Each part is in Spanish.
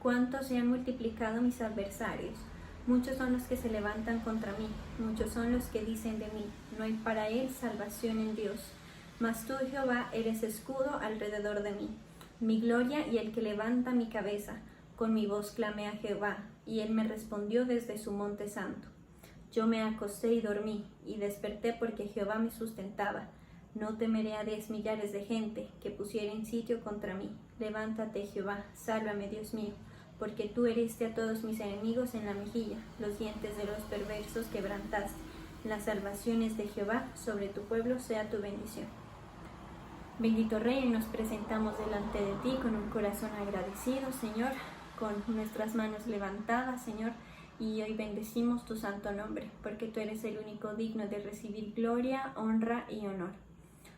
Cuánto se han multiplicado mis adversarios. Muchos son los que se levantan contra mí, muchos son los que dicen de mí, no hay para él salvación en Dios. Mas tú, Jehová, eres escudo alrededor de mí, mi gloria y el que levanta mi cabeza. Con mi voz clamé a Jehová, y él me respondió desde su monte santo. Yo me acosté y dormí, y desperté porque Jehová me sustentaba. No temeré a 10 millares de gente que pusieren sitio contra mí. Levántate, Jehová, sálvame, Dios mío, porque tú heriste a todos mis enemigos en la mejilla, los dientes de los perversos quebrantaste. Las salvaciones de Jehová sobre tu pueblo sea tu bendición. Bendito Rey, nos presentamos delante de ti con un corazón agradecido, Señor, con nuestras manos levantadas, Señor, y hoy bendecimos tu santo nombre, porque tú eres el único digno de recibir gloria, honra y honor.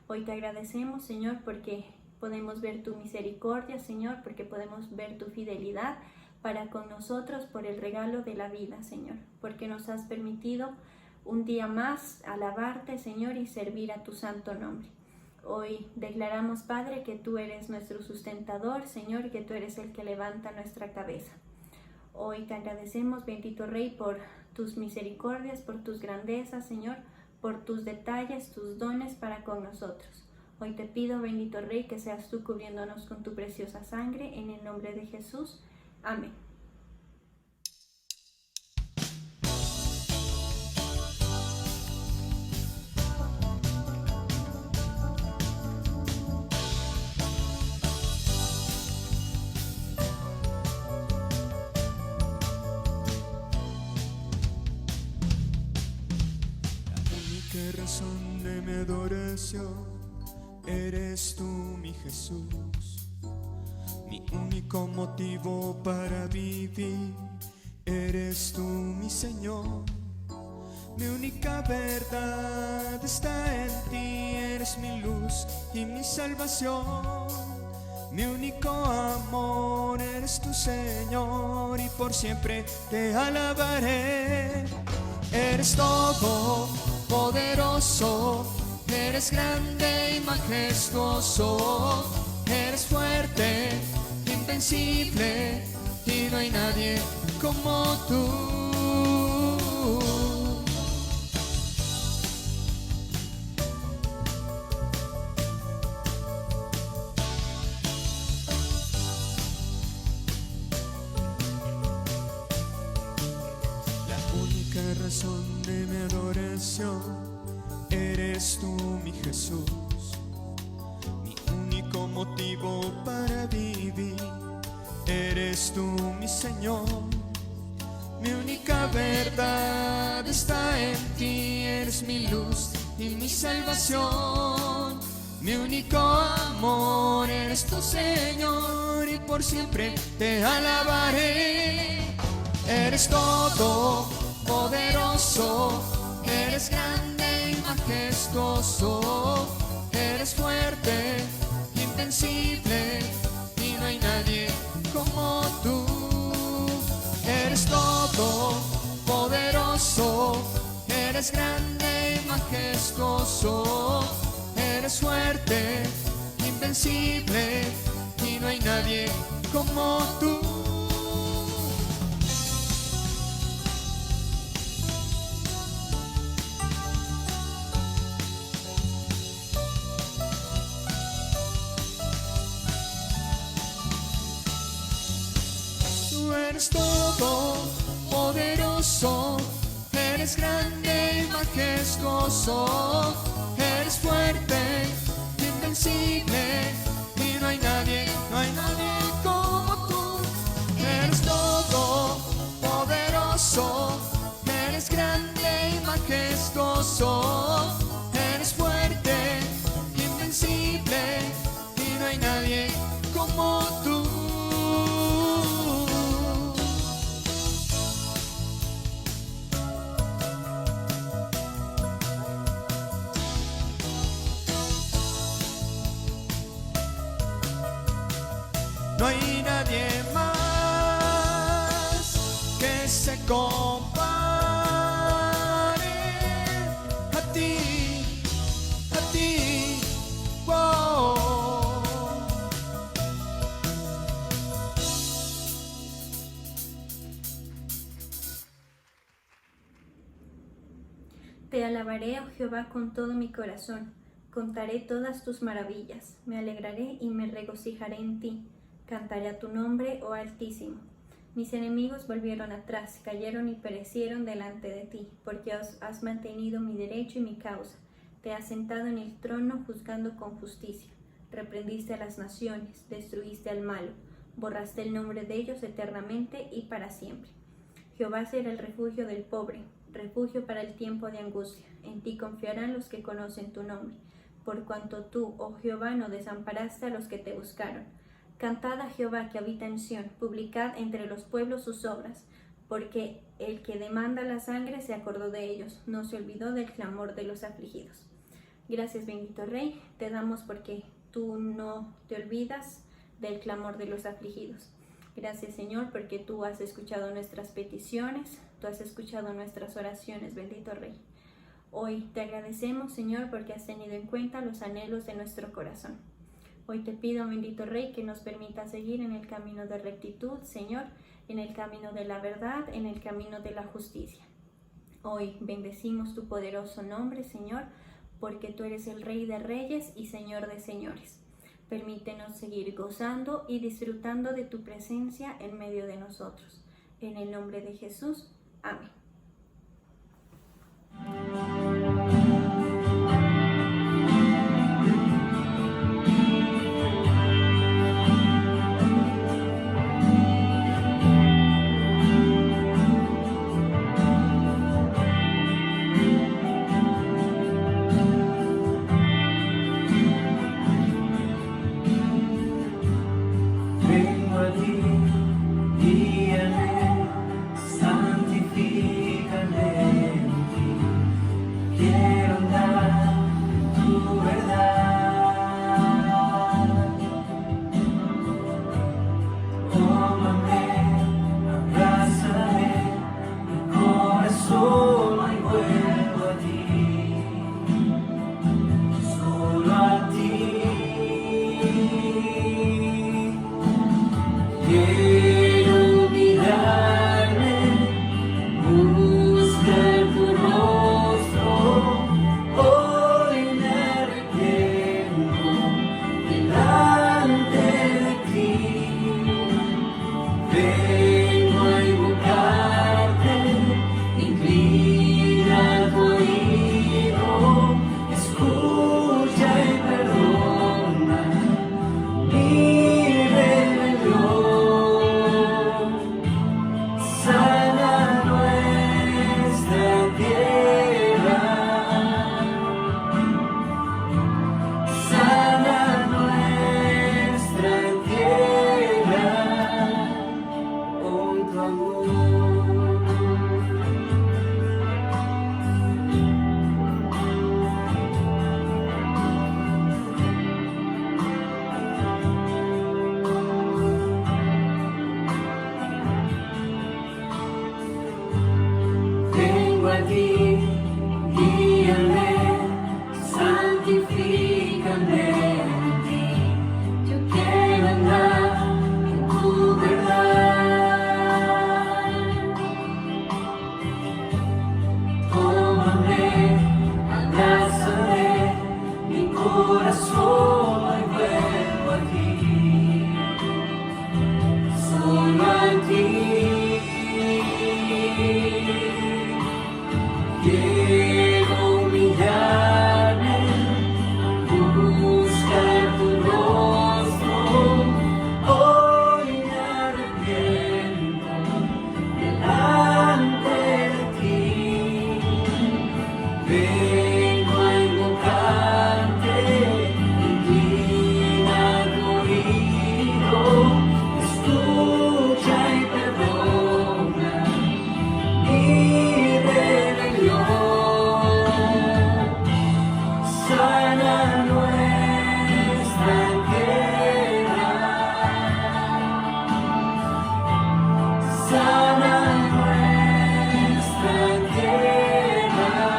Hoy te agradecemos, Señor, porque podemos ver tu misericordia, Señor, porque podemos ver tu fidelidad para con nosotros por el regalo de la vida, Señor, porque nos has permitido un día más alabarte, Señor, y servir a tu santo nombre. Hoy declaramos, Padre, que tú eres nuestro sustentador, Señor, y que tú eres el que levanta nuestra cabeza. Hoy te agradecemos, bendito Rey, por tus misericordias, por tus grandezas, Señor, por tus detalles, tus dones para con nosotros. Hoy te pido, bendito Rey, que seas tú cubriéndonos con tu preciosa sangre, en el nombre de Jesús. Amén. La razón de mi adoración eres tú, mi Jesús. Mi único motivo para vivir eres tú, mi Señor. Mi única verdad está en ti, eres mi luz y mi salvación. Mi único amor eres tu, Señor, y por siempre te alabaré. Eres todo poderoso, eres grande y majestuoso, eres fuerte, invencible, y no hay nadie como tú. La única razón de mi adoración eres tú, mi Jesús. Mi único motivo para vivir eres tú, mi Señor. Mi única verdad está en ti, eres mi luz y mi salvación. Mi único amor eres tu, Señor, y por siempre te alabaré. Eres todo poderoso, eres grande y majestuoso, eres fuerte, invencible, y no hay nadie como tú. Eres todo poderoso, eres grande y majestuoso, eres fuerte, invencible, y no hay nadie como tú. Eres todo poderoso, eres grande y majestuoso, eres fuerte, invencible, y no hay nadie como tú. Eres todo poderoso, eres grande y majestuoso, eres fuerte, invencible, y no hay nadie como tú. No hay nadie más que se compare a ti, wow. alabaré, oh Jehová, con todo mi corazón. Contaré todas tus maravillas. Me alegraré y me regocijaré en ti. Cantaré a tu nombre, oh Altísimo. Mis enemigos volvieron atrás, cayeron y perecieron delante de ti, porque has mantenido mi derecho y mi causa. Te has sentado en el trono juzgando con justicia. Reprendiste a las naciones, destruiste al malo, borraste el nombre de ellos eternamente y para siempre. Jehová será el refugio del pobre, refugio para el tiempo de angustia. En ti confiarán los que conocen tu nombre, por cuanto tú, oh Jehová, no desamparaste a los que te buscaron. Cantad a Jehová que habita en Sión, publicad entre los pueblos sus obras, porque el que demanda la sangre se acordó de ellos, no se olvidó del clamor de los afligidos. Gracias, bendito Rey, te damos porque tú no te olvidas del clamor de los afligidos. Gracias, Señor, porque tú has escuchado nuestras peticiones, tú has escuchado nuestras oraciones, bendito Rey. Hoy te agradecemos, Señor, porque has tenido en cuenta los anhelos de nuestro corazón. Hoy te pido, bendito Rey, que nos permita seguir en el camino de rectitud, Señor, en el camino de la verdad, en el camino de la justicia. Hoy bendecimos tu poderoso nombre, Señor, porque tú eres el Rey de reyes y Señor de señores. Permítenos seguir gozando y disfrutando de tu presencia en medio de nosotros. En el nombre de Jesús. Amén. Sana nuestra tierra.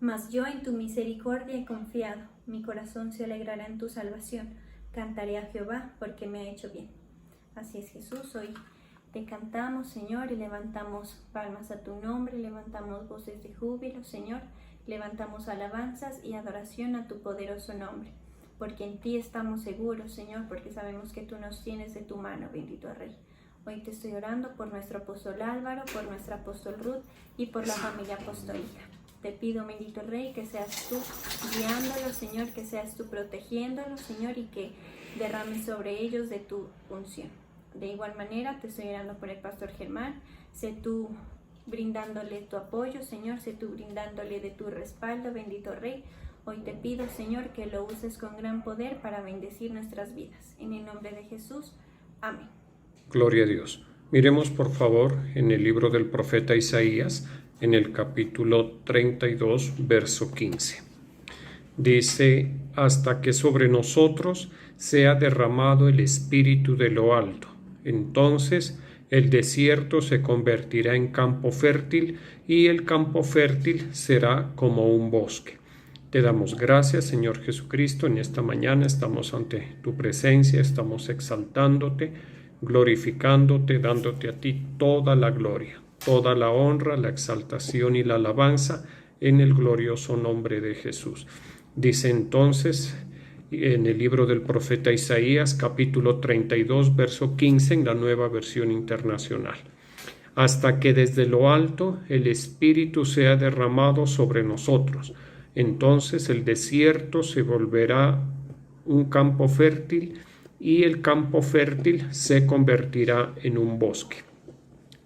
Mas yo en tu misericordia he confiado, mi corazón se alegrará en tu salvación. Cantaré a Jehová porque me ha hecho bien. Así es, Jesús, hoy te cantamos, Señor, y levantamos palmas a tu nombre, levantamos voces de júbilo, Señor, levantamos alabanzas y adoración a tu poderoso nombre, porque en ti estamos seguros, Señor, porque sabemos que tú nos tienes de tu mano, bendito Rey. Hoy te estoy orando por nuestro apóstol Álvaro, por nuestra apóstol Ruth y por la familia apostólica. Te pido, bendito Rey, que seas tú guiándolos, Señor, que seas tú protegiéndolos, Señor, y que derrames sobre ellos de tu unción. De igual manera, te estoy orando por el pastor Germán. Sé tú brindándole tu apoyo, Señor, sé tú brindándole de tu respaldo, bendito Rey. Hoy te pido, Señor, que lo uses con gran poder para bendecir nuestras vidas. En el nombre de Jesús, amén. Gloria a Dios. Miremos por favor en el libro del profeta Isaías, en el capítulo 32, verso 15. Dice: hasta que sobre nosotros sea derramado el espíritu de lo alto. Entonces el desierto se convertirá en campo fértil y el campo fértil será como un bosque. Te damos gracias, Señor Jesucristo. En esta mañana estamos ante tu presencia, estamos exaltándote, glorificándote, dándote a ti toda la gloria, toda la honra, la exaltación y la alabanza en el glorioso nombre de Jesús. Dice entonces en el libro del profeta Isaías, capítulo 32, verso 15, en la Nueva Versión Internacional: hasta que desde lo alto el Espíritu sea derramado sobre nosotros. Entonces el desierto se volverá un campo fértil y el campo fértil se convertirá en un bosque.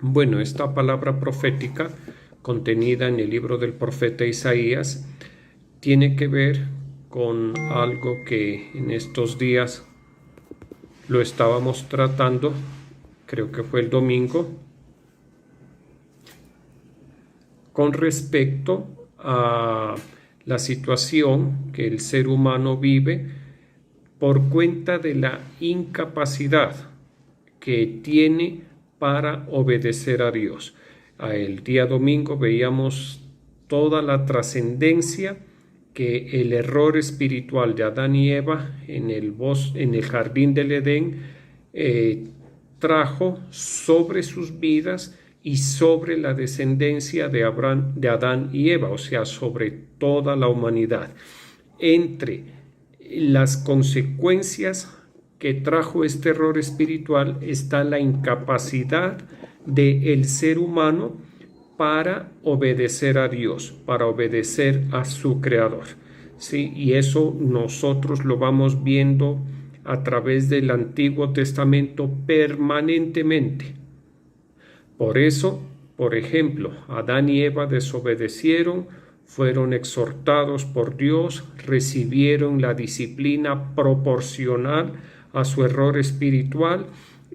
Bueno, esta palabra profética contenida en el libro del profeta Isaías tiene que ver con algo que en estos días lo estábamos tratando, creo que fue el domingo, con respecto a la situación que el ser humano vive por cuenta de la incapacidad que tiene para obedecer a Dios. El día domingo veíamos toda la trascendencia que el error espiritual de Adán y Eva en el jardín del Edén trajo sobre sus vidas y sobre la descendencia de Adán y Eva, o sea, sobre toda la humanidad. Entre las consecuencias que trajo este error espiritual está la incapacidad del ser humano para obedecer a Dios, para obedecer a su Creador. ¿Sí? Y eso nosotros lo vamos viendo a través del Antiguo Testamento permanentemente. Por eso, por ejemplo, Adán y Eva desobedecieron, fueron exhortados por Dios, recibieron la disciplina proporcional a su error espiritual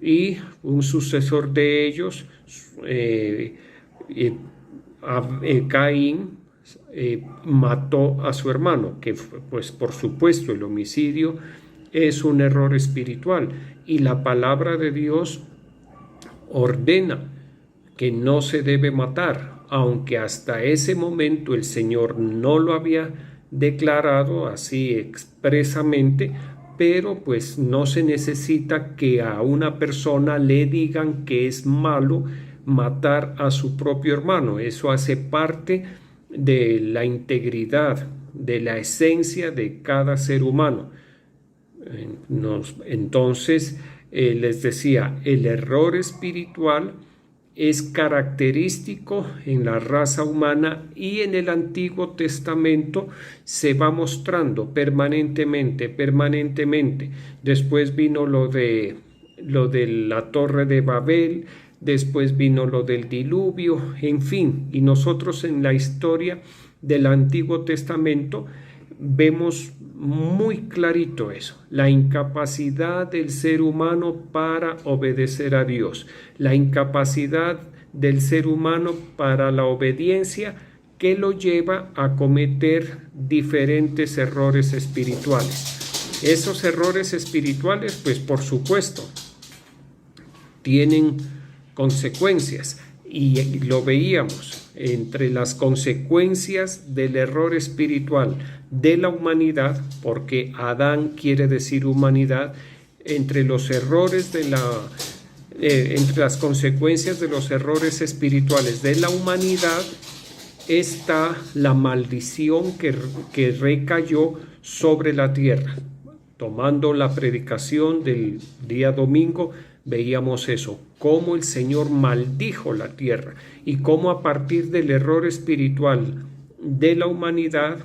y un sucesor de ellos, Caín, mató a su hermano, que pues por supuesto el homicidio es un error espiritual y la palabra de Dios ordena que no se debe matar, aunque hasta ese momento el Señor no lo había declarado así expresamente, pero pues no se necesita que a una persona le digan que es malo matar a su propio hermano. Eso hace parte de la integridad, de la esencia de cada ser humano. Entonces, les decía, el error espiritual es característico en la raza humana y en el Antiguo Testamento se va mostrando permanentemente. Después vino lo de la Torre de Babel, después vino lo del diluvio, en fin, y nosotros en la historia del Antiguo Testamento vemos muy clarito eso, la incapacidad del ser humano para obedecer a Dios, la incapacidad del ser humano para la obediencia que lo lleva a cometer diferentes errores espirituales. Esos errores espirituales, pues por supuesto, tienen consecuencias y lo veíamos. entre las consecuencias del error espiritual de la humanidad, porque Adán quiere decir humanidad, entre los errores entre las consecuencias de los errores espirituales de la humanidad está la maldición que recayó sobre la tierra. Tomando la predicación del día domingo, veíamos eso, cómo el Señor maldijo la tierra y cómo a partir del error espiritual de la humanidad,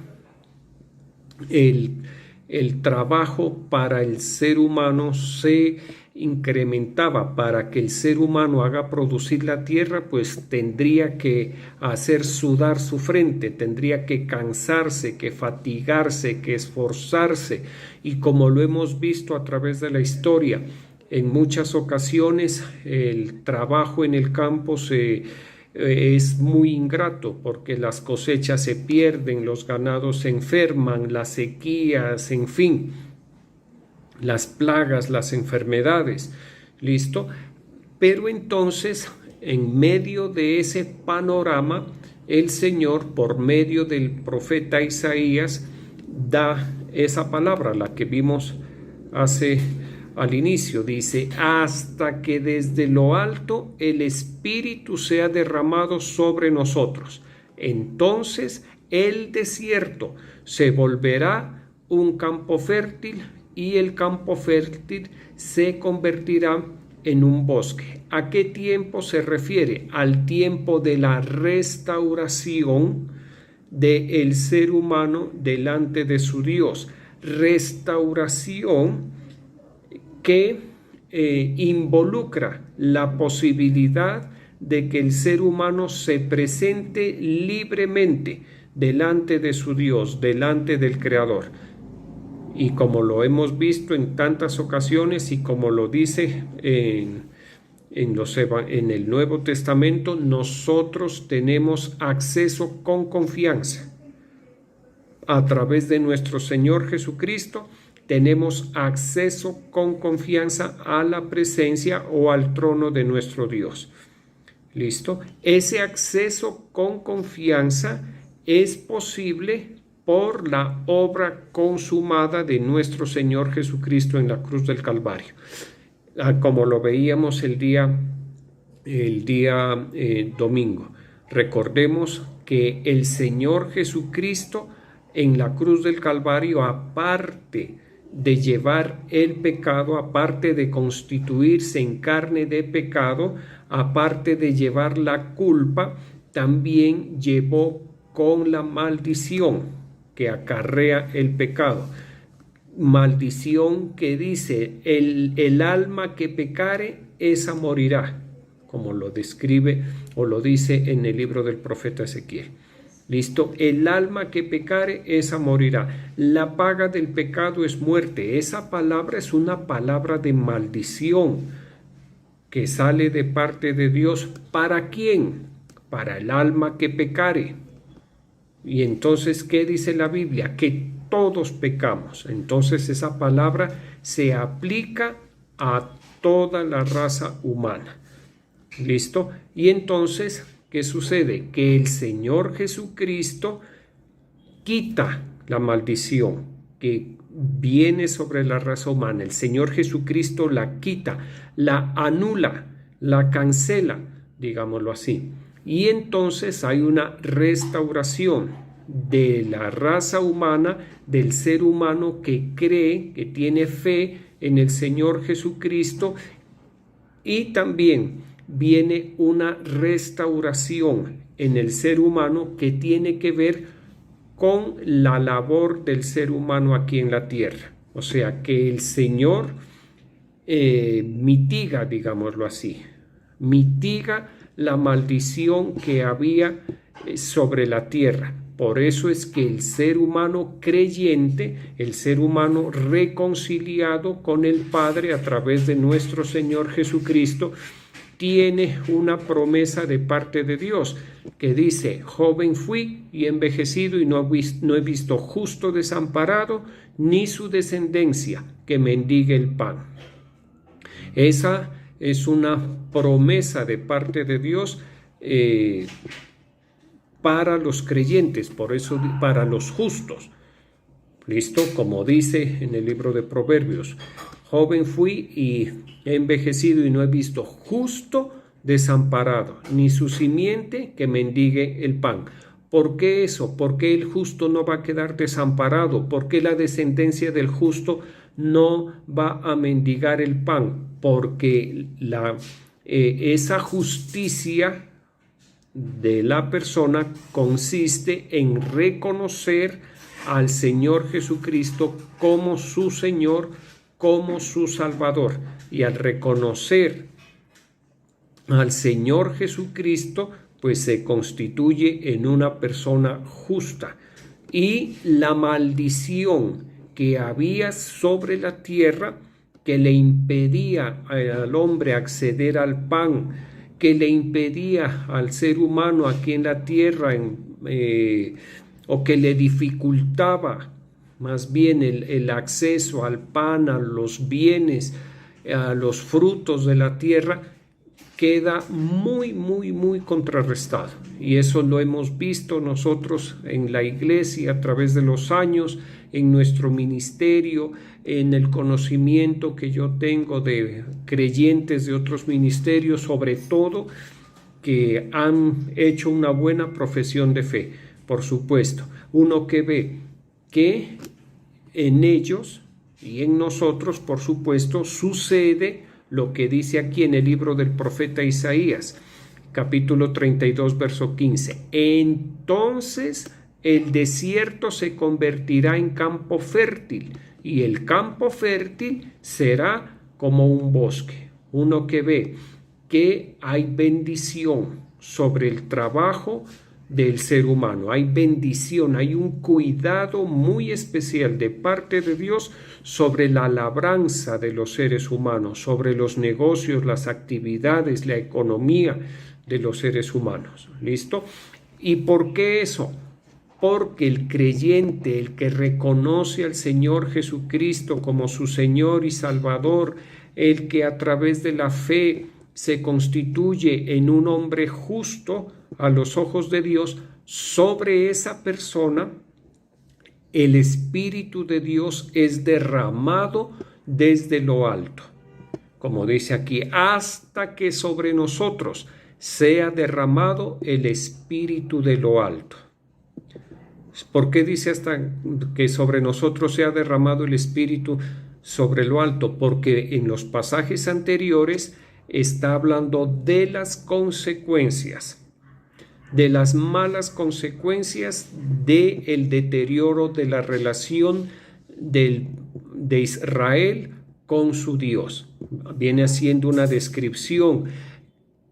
el trabajo para el ser humano se incrementaba. Para que el ser humano haga producir la tierra, pues tendría que hacer sudar su frente, tendría que cansarse, que fatigarse, que esforzarse, y como lo hemos visto a través de la historia, en muchas ocasiones el trabajo en el campo es muy ingrato, porque las cosechas se pierden, los ganados se enferman, las sequías, en fin, las plagas, las enfermedades, ¿listo? Pero entonces, en medio de ese panorama, el Señor, por medio del profeta Isaías, da esa palabra, la que vimos al inicio, dice: hasta que desde lo alto el Espíritu sea derramado sobre nosotros. Entonces el desierto se volverá un campo fértil y el campo fértil se convertirá en un bosque. ¿A qué tiempo se refiere? Al tiempo de la restauración del ser humano delante de su Dios. Restauración que involucra la posibilidad de que el ser humano se presente libremente delante de su Dios, delante del Creador. Y como lo hemos visto en tantas ocasiones y como lo dice en el Nuevo Testamento, nosotros tenemos acceso con confianza. A través de nuestro Señor Jesucristo tenemos acceso con confianza a la presencia o al trono de nuestro Dios. ¿Listo? Ese acceso con confianza es posible por la obra consumada de nuestro Señor Jesucristo en la cruz del Calvario. Como lo veíamos el día domingo. Recordemos que el Señor Jesucristo en la cruz del Calvario, aparte de llevar el pecado, aparte de constituirse en carne de pecado, aparte de llevar la culpa, también llevó con la maldición que acarrea el pecado. Maldición que dice: el alma que pecare, esa morirá, como lo describe o lo dice en el libro del profeta Ezequiel. ¿Listo? El alma que pecare, esa morirá. La paga del pecado es muerte. Esa palabra es una palabra de maldición que sale de parte de Dios. ¿Para quién? Para el alma que pecare. Y entonces, ¿qué dice la Biblia? Que todos pecamos. Entonces esa palabra se aplica a toda la raza humana. ¿Listo? Y entonces, ¿qué sucede? Que el Señor Jesucristo quita la maldición que viene sobre la raza humana. El Señor Jesucristo la quita, la anula, la cancela, digámoslo así. Y entonces hay una restauración de la raza humana, del ser humano que cree, que tiene fe en el Señor Jesucristo, y también viene una restauración en el ser humano que tiene que ver con la labor del ser humano aquí en la tierra. O sea que el Señor mitiga, digámoslo así, mitiga la maldición que había sobre la tierra. Por eso es que el ser humano creyente, el ser humano reconciliado con el Padre a través de nuestro Señor Jesucristo, tiene una promesa de parte de Dios que dice: joven fui y envejecido y no he visto justo desamparado, ni su descendencia que mendigue el pan. Esa es una promesa de parte de Dios para los creyentes, por eso para los justos. ¿Listo? Como dice en el libro de Proverbios, joven fui y he envejecido y no he visto justo desamparado, ni su simiente que mendigue el pan. ¿Por qué eso? ¿Por qué el justo no va a quedar desamparado? ¿Por qué la descendencia del justo no va a mendigar el pan? Porque esa justicia de la persona consiste en reconocer al Señor Jesucristo como su Señor, como su Salvador. Y al reconocer al Señor Jesucristo, pues se constituye en una persona justa. Y la maldición que había sobre la tierra, que le impedía al hombre acceder al pan, que le impedía al ser humano aquí en la tierra, o que le dificultaba más bien el acceso al pan, a los bienes, a los frutos de la tierra, queda muy contrarrestado. Y eso lo hemos visto nosotros en la iglesia a través de los años, en nuestro ministerio, en el conocimiento que yo tengo de creyentes de otros ministerios, sobre todo que han hecho una buena profesión de fe. Por supuesto, uno que ve que en ellos y en nosotros, por supuesto, sucede lo que dice aquí en el libro del profeta Isaías, capítulo 32, verso 15. Entonces el desierto se convertirá en campo fértil y el campo fértil será como un bosque. Uno que ve que hay bendición sobre el trabajo del ser humano, hay bendición, hay un cuidado muy especial de parte de Dios sobre la labranza de los seres humanos, sobre los negocios, las actividades, la economía de los seres humanos. ¿Listo? ¿Y por qué eso? Porque el creyente, el que reconoce al Señor Jesucristo como su Señor y Salvador, el que a través de la fe se constituye en un hombre justo a los ojos de Dios, sobre esa persona el Espíritu de Dios es derramado desde lo alto. Como dice aquí, hasta que sobre nosotros sea derramado el Espíritu de lo alto. ¿Por qué dice hasta que sobre nosotros sea derramado el Espíritu sobre lo alto? Porque en los pasajes anteriores está hablando de las consecuencias, de las malas consecuencias del deterioro de la relación de Israel con su Dios. Viene haciendo una descripción.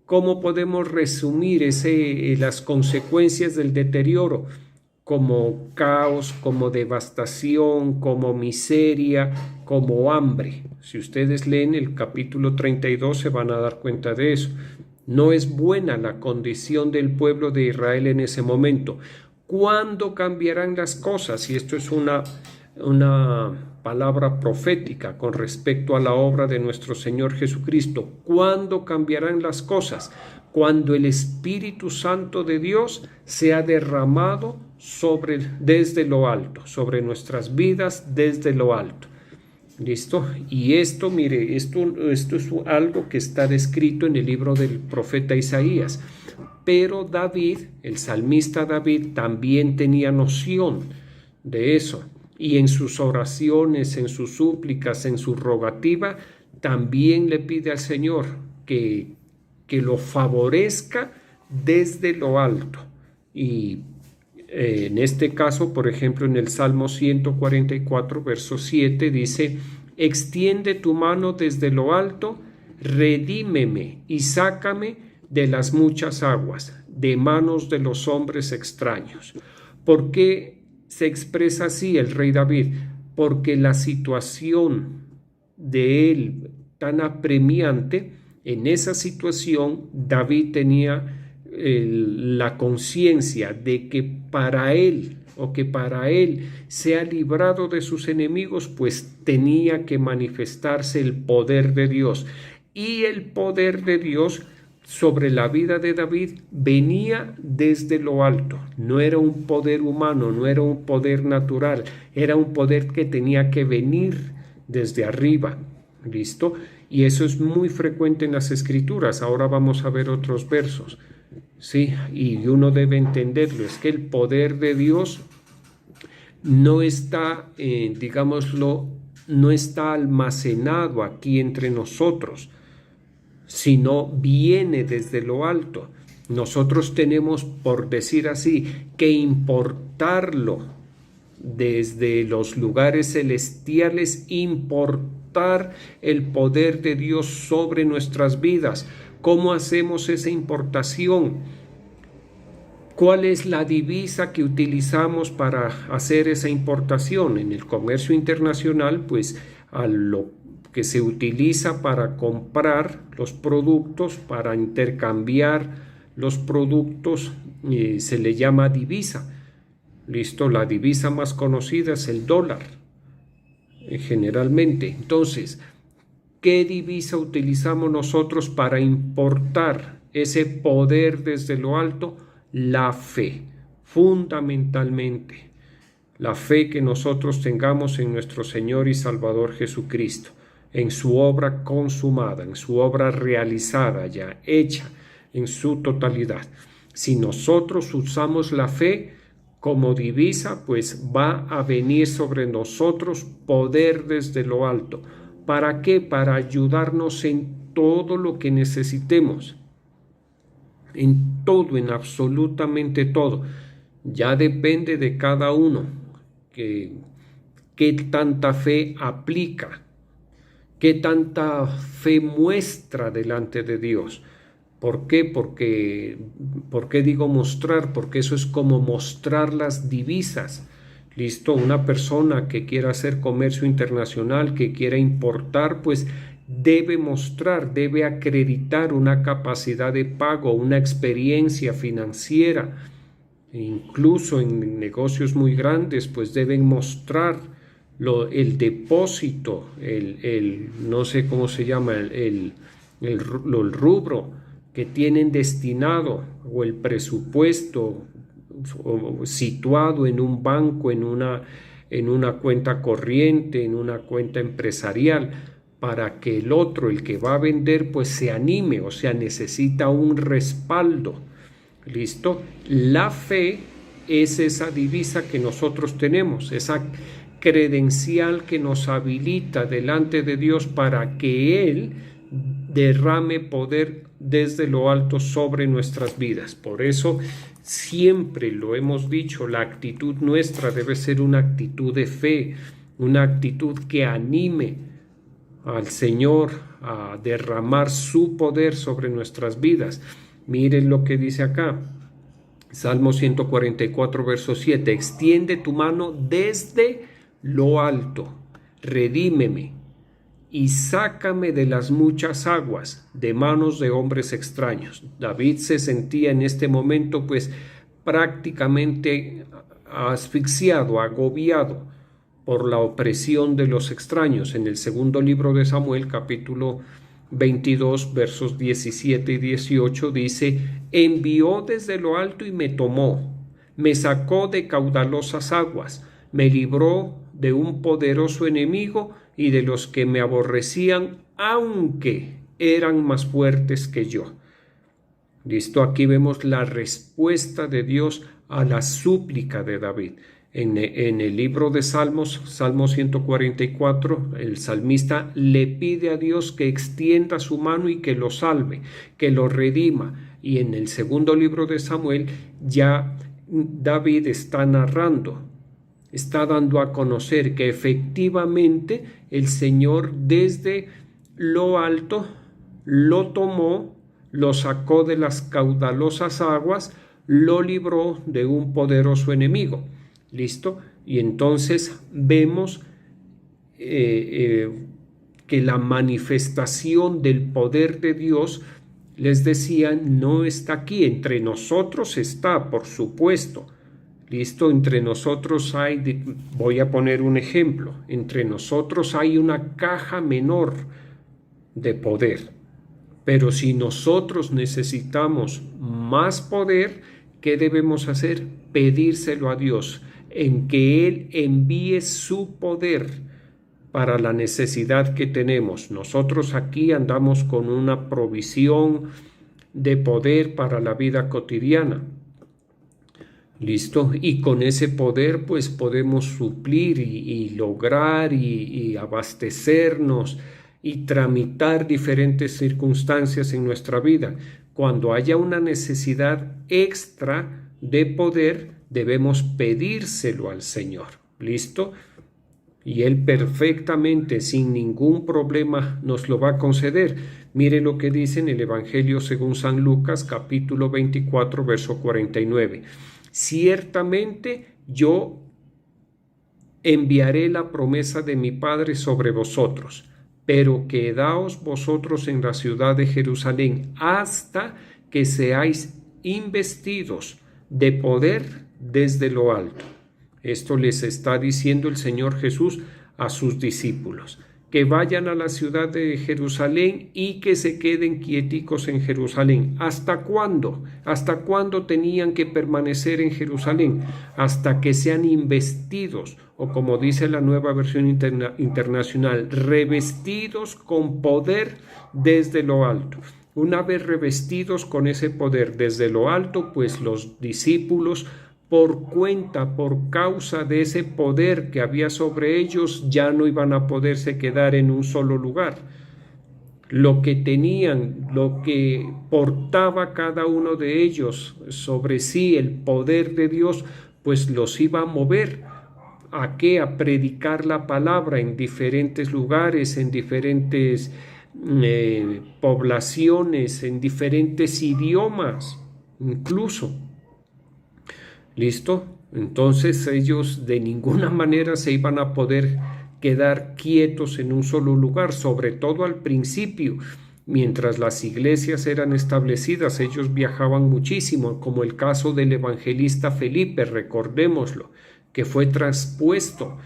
¿Cómo podemos resumir las consecuencias del deterioro? Como caos, como devastación, como miseria, como hambre. Si ustedes leen el capítulo 32 se van a dar cuenta de eso. No es buena la condición del pueblo de Israel en ese momento. ¿Cuándo cambiarán las cosas? Y esto es una palabra profética con respecto a la obra de nuestro Señor Jesucristo. ¿Cuándo cambiarán las cosas? Cuando el Espíritu Santo de Dios sea derramado desde lo alto, sobre nuestras vidas desde lo alto. ¿Listo? Y esto, mire, esto es algo que está descrito en el libro del profeta Isaías. Pero David, el salmista David, también tenía noción de eso. Y en sus oraciones, en sus súplicas, en su rogativa, también le pide al Señor que lo favorezca desde lo alto. Y en este caso, por ejemplo, en el Salmo 144, verso 7, dice: extiende tu mano desde lo alto, redímeme y sácame de las muchas aguas, de manos de los hombres extraños. ¿Por qué se expresa así el rey David? Porque la situación de él tan apremiante, en esa situación David tenía la conciencia de que para él sea librado de sus enemigos, pues tenía que manifestarse el poder de Dios. Y el poder de Dios sobre la vida de David venía desde lo alto. No era un poder humano, no era un poder natural, era un poder que tenía que venir desde arriba. ¿Listo? Y eso es muy frecuente en las Escrituras. Ahora vamos a ver otros versos. Sí, y uno debe entenderlo, es que el poder de Dios no está, digámoslo, no está almacenado aquí entre nosotros, sino viene desde lo alto. Nosotros tenemos, por decir así, que importarlo desde los lugares celestiales, importar el poder de Dios sobre nuestras vidas. ¿Cómo hacemos esa importación? ¿Cuál es la divisa que utilizamos para hacer esa importación? En el comercio internacional, pues a lo que se utiliza para comprar los productos, para intercambiar los productos, se le llama divisa. ¿Listo? La divisa más conocida es el dólar, generalmente. Entonces, ¿qué divisa utilizamos nosotros para importar ese poder desde lo alto? La fe, fundamentalmente. La fe que nosotros tengamos en nuestro Señor y Salvador Jesucristo, en su obra consumada, en su obra realizada ya, hecha en su totalidad. Si nosotros usamos la fe como divisa, pues va a venir sobre nosotros poder desde lo alto. ¿Para qué? Para ayudarnos en todo lo que necesitemos. En todo, en absolutamente todo. Ya depende de cada uno qué tanta fe aplica, qué tanta fe muestra delante de Dios. ¿Por qué? ¿Por qué digo mostrar? Porque eso es como mostrar las divisas. ¿Listo? Una persona que quiera hacer comercio internacional, que quiera importar, pues debe mostrar, debe acreditar una capacidad de pago, una experiencia financiera. Incluso en negocios muy grandes, pues deben mostrar el depósito, no sé cómo se llama, el rubro que tienen destinado, o el presupuesto situado en un banco, en una cuenta corriente, en una cuenta empresarial, para que el otro, el que va a vender, pues se anime, o sea, necesita un respaldo. ¿Listo? La fe es esa divisa que nosotros tenemos, esa credencial que nos habilita delante de Dios para que Él derrame poder desde lo alto sobre nuestras vidas. Por eso siempre lo hemos dicho, la actitud nuestra debe ser una actitud de fe, una actitud que anime al Señor a derramar su poder sobre nuestras vidas. Miren lo que dice acá, Salmo 144, verso 7, extiende tu mano desde lo alto, redímeme y sácame de las muchas aguas, de manos de hombres extraños. David se sentía en este momento pues prácticamente asfixiado, agobiado por la opresión de los extraños. En el segundo libro de Samuel, capítulo 22, versos 17 y 18, dice: envió desde lo alto y me tomó, me sacó de caudalosas aguas, me libró de un poderoso enemigo y de los que me aborrecían, aunque eran más fuertes que yo. Listo, aquí vemos la respuesta de Dios a la súplica de David. En el libro de Salmos, Salmo 144, el salmista le pide a Dios que extienda su mano y que lo salve, que lo redima. Y en el segundo libro de Samuel ya David está narrando, está dando a conocer que efectivamente el Señor desde lo alto lo tomó, lo sacó de las caudalosas aguas, lo libró de un poderoso enemigo. ¿Listo? Y entonces vemos que la manifestación del poder de Dios, les decía, no está aquí. Entre nosotros está, por supuesto. ¿Listo? Entre nosotros hay, voy a poner un ejemplo, entre nosotros hay una caja menor de poder. Pero si nosotros necesitamos más poder, ¿qué debemos hacer? Pedírselo a Dios, en que Él envíe su poder para la necesidad que tenemos. Nosotros aquí andamos con una provisión de poder para la vida cotidiana. ¿Listo? Y con ese poder pues podemos suplir y lograr y abastecernos y tramitar diferentes circunstancias en nuestra vida. Cuando haya una necesidad extra de poder, debemos pedírselo al Señor. ¿Listo? Y Él perfectamente, sin ningún problema, nos lo va a conceder. Mire lo que dice en el Evangelio según San Lucas, capítulo 24, verso 49. Ciertamente yo enviaré la promesa de mi Padre sobre vosotros, pero quedaos vosotros en la ciudad de Jerusalén hasta que seáis investidos de poder desde lo alto. Esto les está diciendo el Señor Jesús a sus discípulos, que vayan a la ciudad de Jerusalén y que se queden quieticos en Jerusalén. ¿Hasta cuándo? ¿Hasta cuándo tenían que permanecer en Jerusalén? Hasta que sean investidos, o como dice la Nueva Versión Internacional, revestidos con poder desde lo alto. Una vez revestidos con ese poder desde lo alto, pues los discípulos, por causa de ese poder que había sobre ellos, ya no iban a poderse quedar en un solo lugar. Lo que tenían, lo que portaba cada uno de ellos sobre sí, el poder de Dios, pues los iba a mover. ¿A qué? A predicar la palabra en diferentes lugares, en diferentes poblaciones, en diferentes idiomas, incluso. ¿Listo? Entonces ellos de ninguna manera se iban a poder quedar quietos en un solo lugar, sobre todo al principio. Mientras las iglesias eran establecidas, ellos viajaban muchísimo, como el caso del evangelista Felipe, recordémoslo, que fue traspuesto,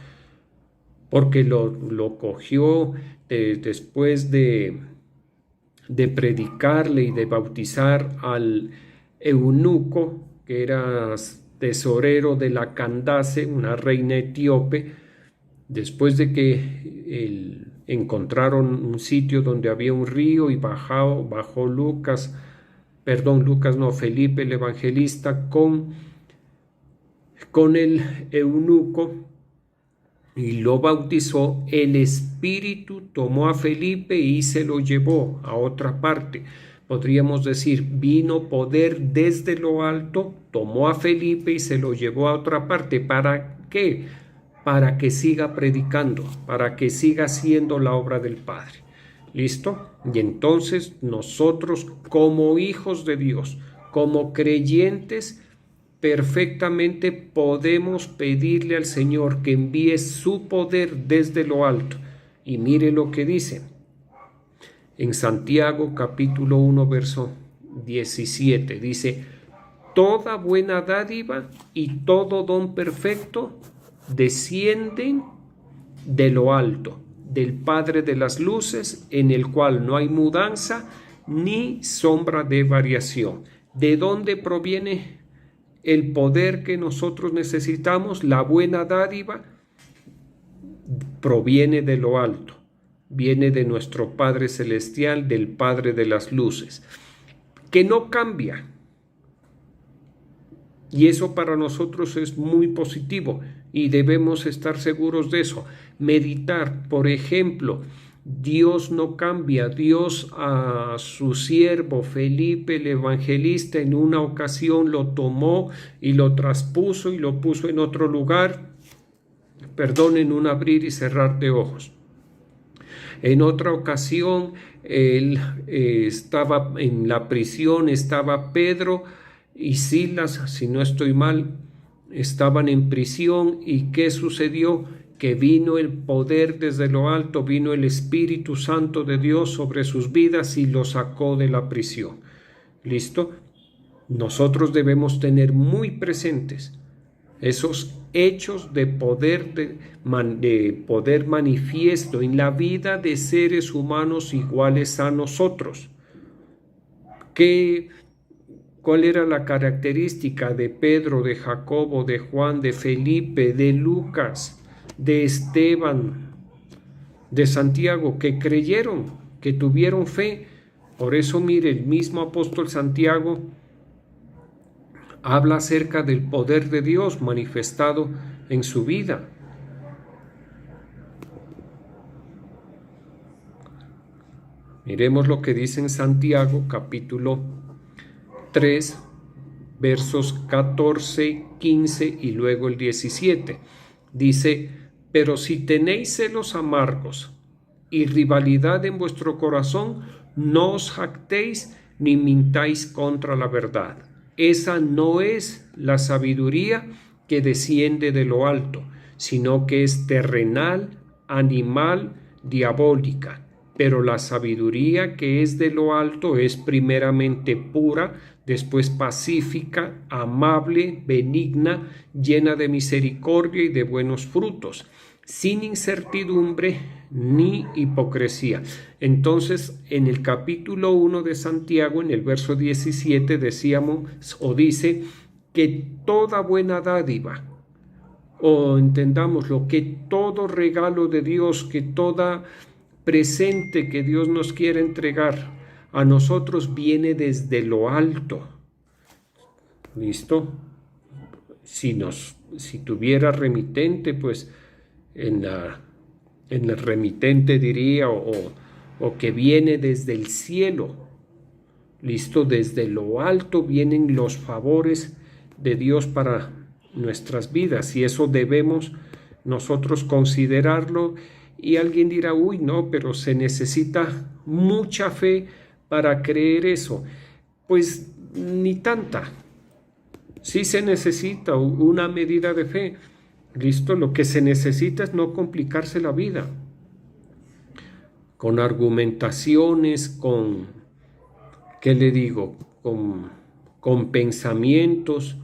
porque lo cogió después de predicarle y de bautizar al eunuco, que era tesorero de la Candace, una reina etíope. Después de que encontraron un sitio donde había un río y bajó Felipe el evangelista con el eunuco y lo bautizó, el Espíritu tomó a Felipe y se lo llevó a otra parte. Podríamos decir, vino poder desde lo alto, tomó a Felipe y se lo llevó a otra parte. ¿Para qué? Para que siga predicando, para que siga haciendo la obra del Padre. ¿Listo? Y entonces nosotros, como hijos de Dios, como creyentes, perfectamente podemos pedirle al Señor que envíe su poder desde lo alto. Y mire lo que dice. En Santiago capítulo 1 verso 17 dice: toda buena dádiva y todo don perfecto descienden de lo alto, del Padre de las luces, en el cual no hay mudanza ni sombra de variación. ¿De dónde proviene el poder que nosotros necesitamos? La buena dádiva proviene de lo alto. Viene de nuestro Padre Celestial, del Padre de las luces, que no cambia. Y eso para nosotros es muy positivo y debemos estar seguros de eso. Meditar, por ejemplo, Dios no cambia. Dios a su siervo Felipe el evangelista en una ocasión lo tomó y lo traspuso y lo puso en otro lugar, en un abrir y cerrar de ojos. En otra ocasión, él estaba en la prisión, estaba Pedro y Silas, si no estoy mal, estaban en prisión. ¿Y qué sucedió? Que vino el poder desde lo alto, vino el Espíritu Santo de Dios sobre sus vidas y los sacó de la prisión. ¿Listo? Nosotros debemos tener muy presentes esos hechos de poder, de poder manifiesto en la vida de seres humanos iguales a nosotros. ¿Cuál era la característica de Pedro, de Jacobo, de Juan, de Felipe, de Lucas, de Esteban, de Santiago? Que creyeron, que tuvieron fe. Por eso, mire, el mismo apóstol Santiago habla acerca del poder de Dios manifestado en su vida. Miremos lo que dice en Santiago, capítulo 3, versos 14, 15 y luego el 17. Dice: pero si tenéis celos amargos y rivalidad en vuestro corazón, no os jactéis ni mintáis contra la verdad. Esa no es la sabiduría que desciende de lo alto, sino que es terrenal, animal, diabólica. Pero la sabiduría que es de lo alto es primeramente pura, después pacífica, amable, benigna, llena de misericordia y de buenos frutos, sin incertidumbre ni hipocresía. Entonces, en el capítulo 1 de Santiago, en el verso 17, decíamos o dice que toda buena dádiva, o entendámoslo, que todo regalo de Dios, que toda presente que Dios nos quiere entregar a nosotros viene desde lo alto. ¿Listo? Si tuviera remitente, pues en el remitente diría o que viene desde el cielo. ¿Listo? Desde lo alto vienen los favores de Dios para nuestras vidas, y eso debemos nosotros considerarlo. Y alguien dirá: uy, no, pero se necesita mucha fe para creer eso. Pues ni tanta. Sí se necesita una medida de fe. Listo, lo que se necesita es no complicarse la vida con argumentaciones, ¿qué le digo? Con pensamientos.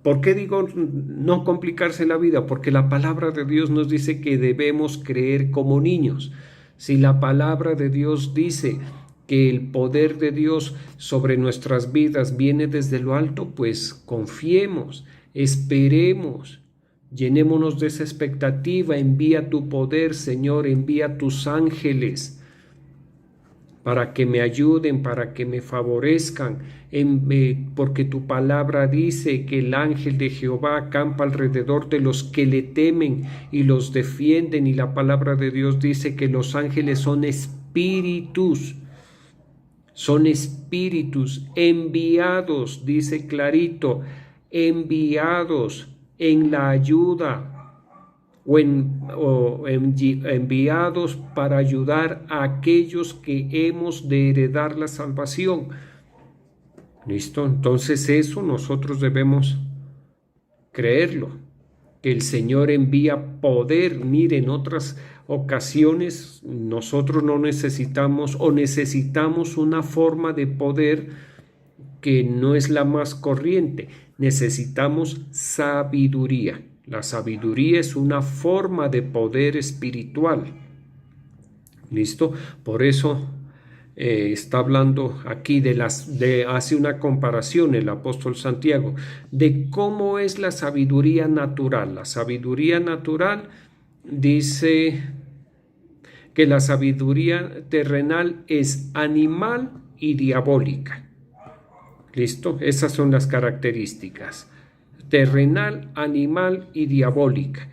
¿Por qué digo no complicarse la vida? Porque la palabra de Dios nos dice que debemos creer como niños. Si la palabra de Dios dice que el poder de Dios sobre nuestras vidas viene desde lo alto, pues confiemos, esperemos, llenémonos de esa expectativa. Envía tu poder, Señor, envía tus ángeles para que me ayuden, para que me favorezcan, porque tu palabra dice que el ángel de Jehová acampa alrededor de los que le temen y los defienden, y la palabra de Dios dice que los ángeles son espíritus enviados, dice clarito, enviados en la ayuda, enviados para ayudar a aquellos que hemos de heredar la salvación. ¿Listo? Entonces eso nosotros debemos creerlo, que el Señor envía poder. Mire, en otras ocasiones nosotros no necesitamos o necesitamos una forma de poder que no es la más corriente. Necesitamos sabiduría. La sabiduría es una forma de poder espiritual. ¿Listo? Por eso está hablando aquí hace una comparación el apóstol Santiago de cómo es la sabiduría natural. La sabiduría natural dice que la sabiduría terrenal es animal y diabólica. ¿Listo? Esas son las características: terrenal, animal y diabólica.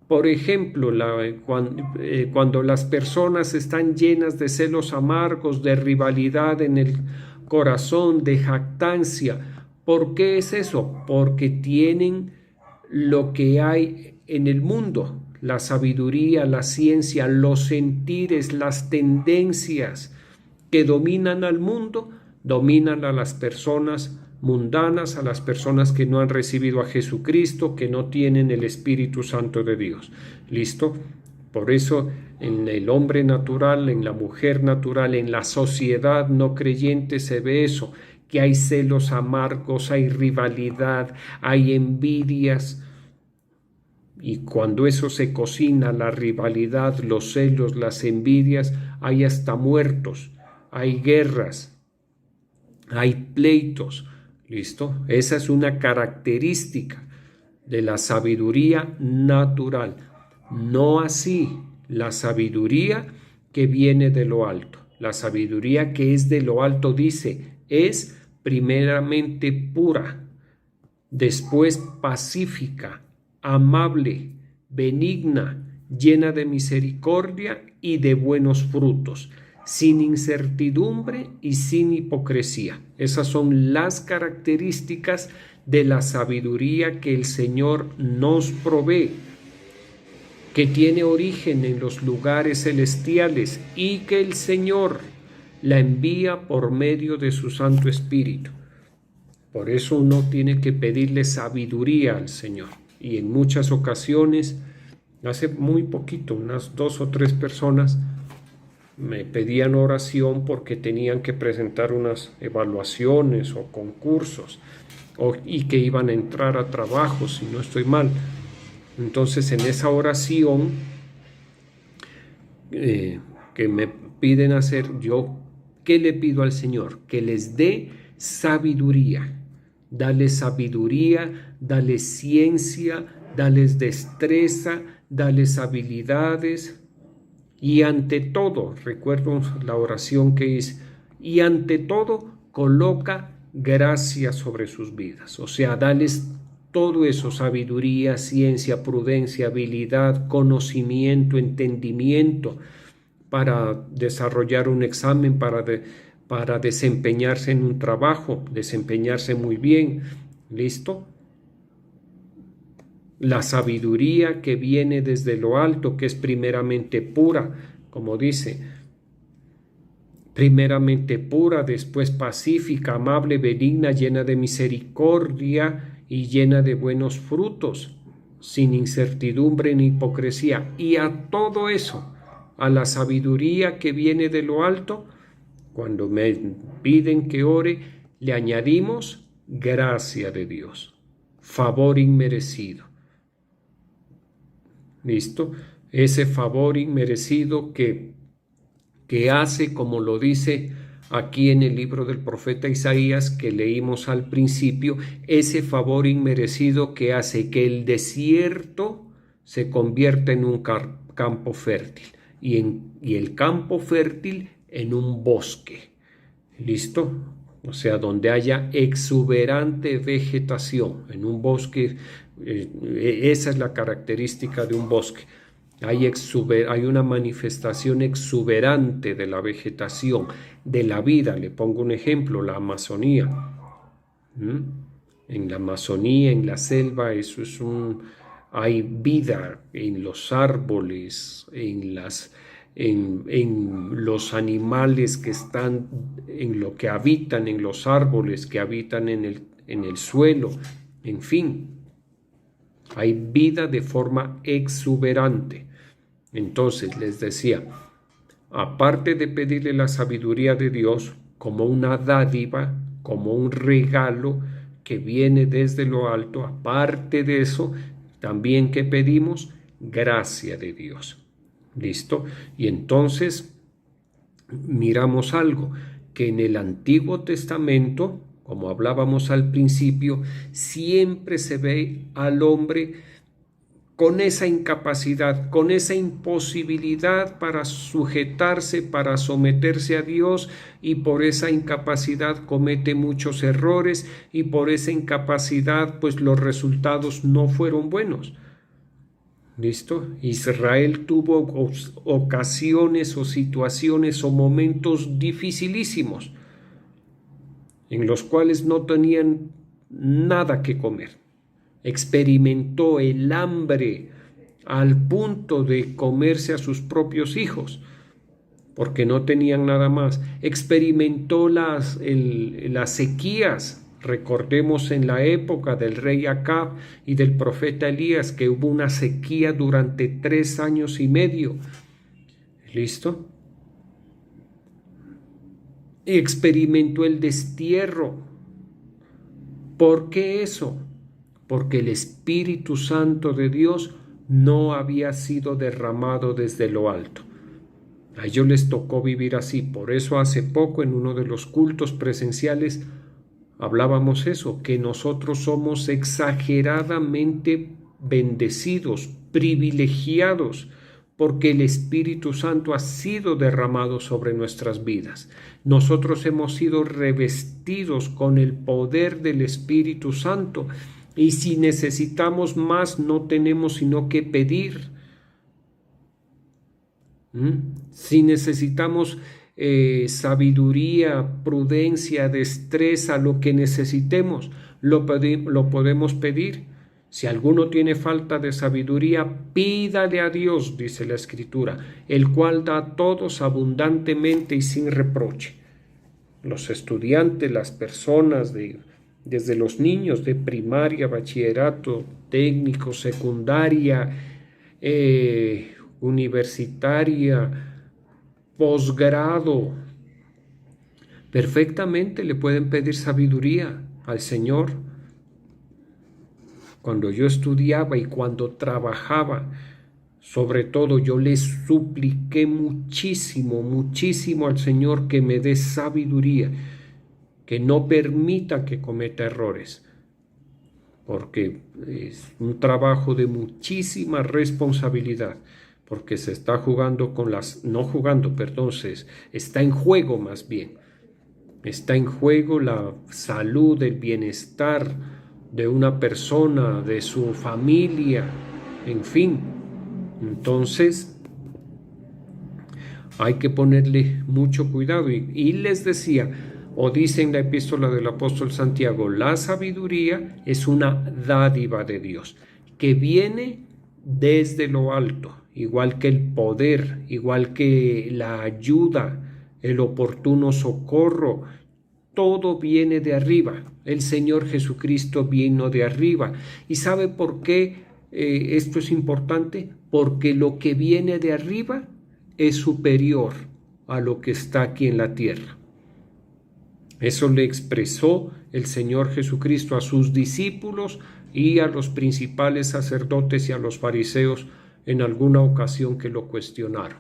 Por ejemplo, cuando las personas están llenas de celos amargos, de rivalidad en el corazón, de jactancia. ¿Por qué es eso? Porque tienen lo que hay en el mundo: la sabiduría, la ciencia, los sentires, las tendencias que dominan al mundo, dominan a las personas mundanas, a las personas que no han recibido a Jesucristo, que no tienen el Espíritu Santo de Dios. ¿Listo? Por eso en el hombre natural, en la mujer natural, en la sociedad no creyente se ve eso, que hay celos amargos, hay rivalidad, hay envidias. Y cuando eso se cocina, la rivalidad, los celos, las envidias, hay hasta muertos. hay guerras, hay pleitos. ¿Listo? Esa es una característica de la sabiduría natural. No así la sabiduría que viene de lo alto. La sabiduría que es de lo alto, dice, es primeramente pura, después pacífica, amable, benigna, llena de misericordia y de buenos frutos, sin incertidumbre y sin hipocresía. Esas son las características de la sabiduría que el Señor nos provee, que tiene origen en los lugares celestiales y que el Señor la envía por medio de su Santo Espíritu. Por eso uno tiene que pedirle sabiduría al Señor. Y en muchas ocasiones, hace muy poquito, unas 2 o 3 personas me pedían oración porque tenían que presentar unas evaluaciones o concursos y que iban a entrar a trabajos, si no estoy mal. Entonces, en esa oración que me piden hacer, yo, ¿qué le pido al Señor? Que les dé sabiduría. Dale sabiduría, dale ciencia, dales destreza, dales habilidades. Y ante todo, recuerdo la oración que hice, y ante todo coloca gracia sobre sus vidas. O sea, dales todo eso, sabiduría, ciencia, prudencia, habilidad, conocimiento, entendimiento, para desarrollar un examen, para desempeñarse en un trabajo, desempeñarse muy bien. ¿Listo? La sabiduría que viene desde lo alto, que es primeramente pura, como dice, primeramente pura, después pacífica, amable, benigna, llena de misericordia y llena de buenos frutos, sin incertidumbre ni hipocresía. Y a todo eso, a la sabiduría que viene de lo alto, cuando me piden que ore, le añadimos gracia de Dios, favor inmerecido. ¿Listo? Ese favor inmerecido que hace, como lo dice aquí en el libro del profeta Isaías que leímos al principio, ese favor inmerecido que hace que el desierto se convierta en un campo fértil y el campo fértil en un bosque. ¿Listo? O sea, donde haya exuberante vegetación. En un bosque, esa es la característica de un bosque. Hay una manifestación exuberante de la vegetación, de la vida. Le pongo un ejemplo, la Amazonía. En la Amazonía, en la selva, hay vida en los árboles, en los animales que están, en lo que habitan en los árboles, que habitan en el suelo, en fin. Hay vida de forma exuberante. Entonces les decía, aparte de pedirle la sabiduría de Dios como una dádiva, como un regalo que viene desde lo alto, aparte de eso, también que pedimos gracia de Dios. ¿Listo? Y entonces miramos algo, que en el Antiguo Testamento, como hablábamos al principio, siempre se ve al hombre con esa incapacidad, con esa imposibilidad para sujetarse, para someterse a Dios, y por esa incapacidad comete muchos errores, y por esa incapacidad pues los resultados no fueron buenos. ¿Listo? Israel tuvo ocasiones o situaciones o momentos dificilísimos en los cuales no tenían nada que comer. Experimentó el hambre al punto de comerse a sus propios hijos, porque no tenían nada más. Experimentó las sequías. Recordemos en la época del rey Acab y del profeta Elías que hubo una sequía durante 3 años y medio. ¿Listo? Y experimentó el destierro. ¿Por qué eso? Porque el Espíritu Santo de Dios no había sido derramado desde lo alto. A ellos les tocó vivir así. Por eso hace poco en uno de los cultos presenciales hablábamos eso, que nosotros somos exageradamente bendecidos, privilegiados, porque el Espíritu Santo ha sido derramado sobre nuestras vidas. Nosotros hemos sido revestidos con el poder del Espíritu Santo, y si necesitamos más, no tenemos sino que pedir. Si necesitamos sabiduría, prudencia, destreza, lo que necesitemos, lo podemos pedir. Si alguno tiene falta de sabiduría, pídale a Dios, dice la Escritura, el cual da a todos abundantemente y sin reproche. Los estudiantes, las personas, desde los niños de primaria, bachillerato, técnico, secundaria, universitaria, posgrado, perfectamente le pueden pedir sabiduría al Señor. Cuando yo estudiaba y cuando trabajaba, sobre todo, yo le supliqué muchísimo, muchísimo al Señor que me dé sabiduría, que no permita que cometa errores, porque es un trabajo de muchísima responsabilidad, porque se está jugando está en juego más bien. Está en juego la salud, el bienestar de una persona, de su familia, en fin. Entonces hay que ponerle mucho cuidado. Y les decía, o dice en la epístola del apóstol Santiago, la sabiduría es una dádiva de Dios, que viene desde lo alto, igual que el poder, igual que la ayuda, el oportuno socorro. Todo viene de arriba. El Señor Jesucristo vino de arriba. ¿Y sabe por qué esto es importante? Porque lo que viene de arriba es superior a lo que está aquí en la tierra. Eso le expresó el Señor Jesucristo a sus discípulos y a los principales sacerdotes y a los fariseos en alguna ocasión que lo cuestionaron.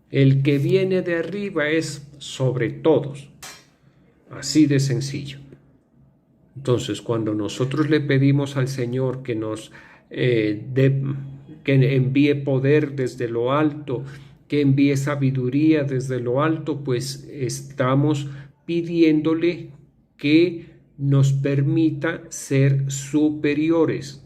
El que viene de arriba es sobre todos. Así de sencillo. Entonces, cuando nosotros le pedimos al Señor que nos que envíe poder desde lo alto, que envíe sabiduría desde lo alto, pues estamos pidiéndole que nos permita ser superiores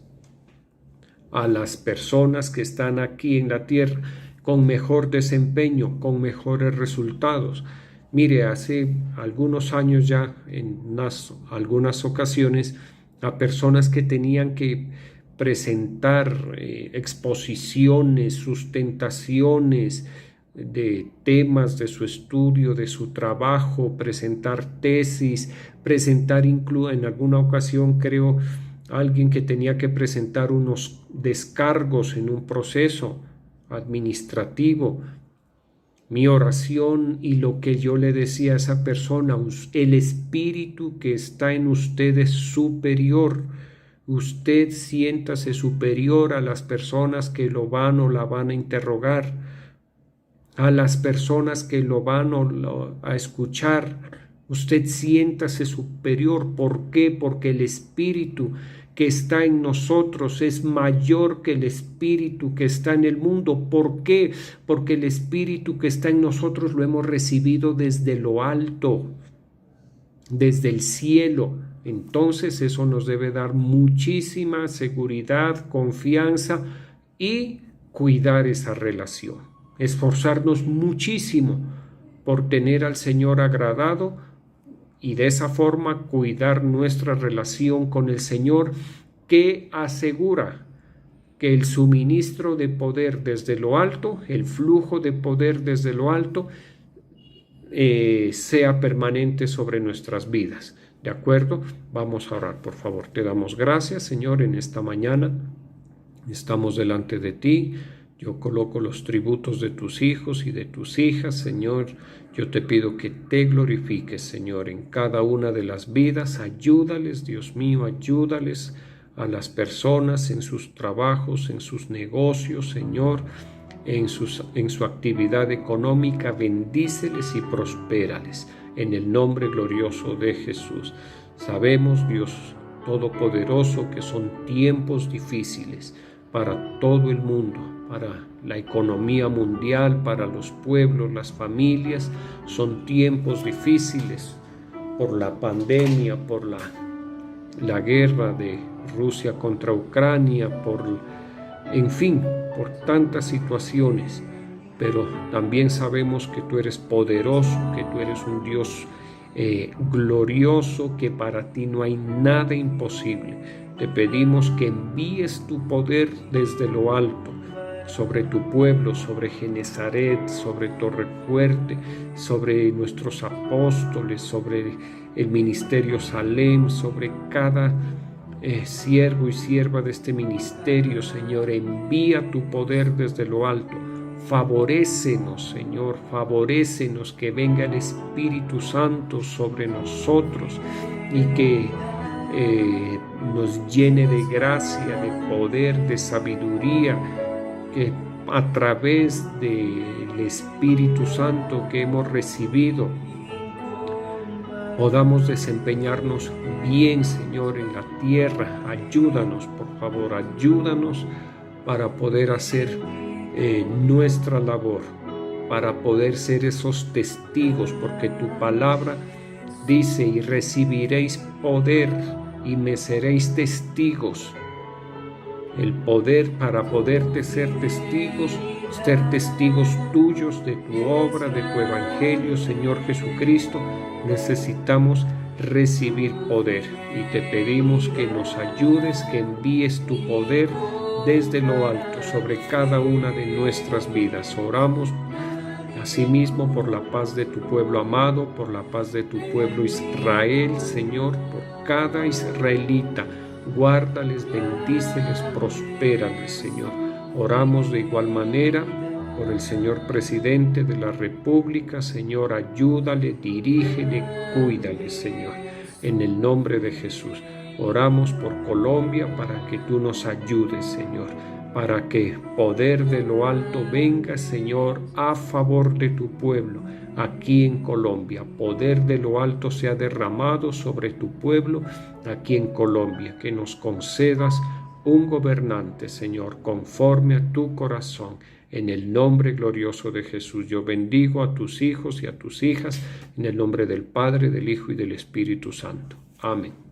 a las personas que están aquí en la tierra, con mejor desempeño, con mejores resultados. Mire, hace algunos años ya, en algunas ocasiones, a personas que tenían que presentar exposiciones, sustentaciones de temas de su estudio, de su trabajo, presentar tesis, presentar incluso en alguna ocasión, creo, alguien que tenía que presentar unos descargos en un proceso administrativo. Mi oración y lo que yo le decía a esa persona, el espíritu que está en usted es superior. Usted siéntase superior a las personas que lo van o la van a interrogar, a las personas que lo van a escuchar. Usted siéntase superior. ¿Por qué? Porque el espíritu que está en nosotros es mayor que el espíritu que está en el mundo. ¿Por qué? Porque el espíritu que está en nosotros lo hemos recibido desde lo alto, desde el cielo. Entonces eso nos debe dar muchísima seguridad, confianza y cuidar esa relación. Esforzarnos muchísimo por tener al Señor agradado y de esa forma cuidar nuestra relación con el Señor, que asegura que el suministro de poder desde lo alto, el flujo de poder desde lo alto, sea permanente sobre nuestras vidas. ¿De acuerdo? Vamos a orar, por favor. Te damos gracias, Señor, en esta mañana. Estamos delante de ti. Yo coloco los tributos de tus hijos y de tus hijas, Señor. Yo te pido que te glorifiques, Señor, en cada una de las vidas. Ayúdales, Dios mío, ayúdales a las personas en sus trabajos, en sus negocios, Señor, en su actividad económica, bendíceles y prospérales en el nombre glorioso de Jesús. Sabemos, Dios Todopoderoso, que son tiempos difíciles para todo el mundo, para la economía mundial, para los pueblos, las familias. Son tiempos difíciles por la pandemia, por la guerra de Rusia contra Ucrania, en fin, por tantas situaciones. Pero también sabemos que tú eres poderoso, que tú eres un Dios glorioso, que para ti no hay nada imposible. Te pedimos que envíes tu poder desde lo alto sobre tu pueblo, sobre Genezaret, sobre Torrefuerte, sobre nuestros apóstoles, sobre el ministerio Salem, sobre cada siervo y sierva de este ministerio. Señor, envía tu poder desde lo alto. Favorécenos, Señor, favorécenos, que venga el Espíritu Santo sobre nosotros y que nos llene de gracia, de poder, de sabiduría, que a través del Espíritu Santo que hemos recibido podamos desempeñarnos bien, Señor, en la tierra. Ayúdanos, por favor, ayúdanos para poder hacer nuestra labor, para poder ser esos testigos, porque tu palabra dice: y recibiréis poder y me seréis testigos. El poder para poderte ser testigos tuyos de tu obra, de tu evangelio, Señor Jesucristo. Necesitamos recibir poder y te pedimos que nos ayudes, que envíes tu poder desde lo alto sobre cada una de nuestras vidas. Oramos asimismo por la paz de tu pueblo amado, por la paz de tu pueblo Israel, Señor, por cada israelita. Guárdales, bendíceles, prospérales, Señor. Oramos de igual manera por el señor presidente de la República. Señor, ayúdale, dirígele, cuídale, Señor, en el nombre de Jesús. Oramos por Colombia para que tú nos ayudes, Señor, para que poder de lo alto venga, Señor, a favor de tu pueblo aquí en Colombia. Poder de lo alto sea derramado sobre tu pueblo aquí en Colombia. Que nos concedas un gobernante, Señor, conforme a tu corazón. En el nombre glorioso de Jesús, yo bendigo a tus hijos y a tus hijas, en el nombre del Padre, del Hijo y del Espíritu Santo. Amén.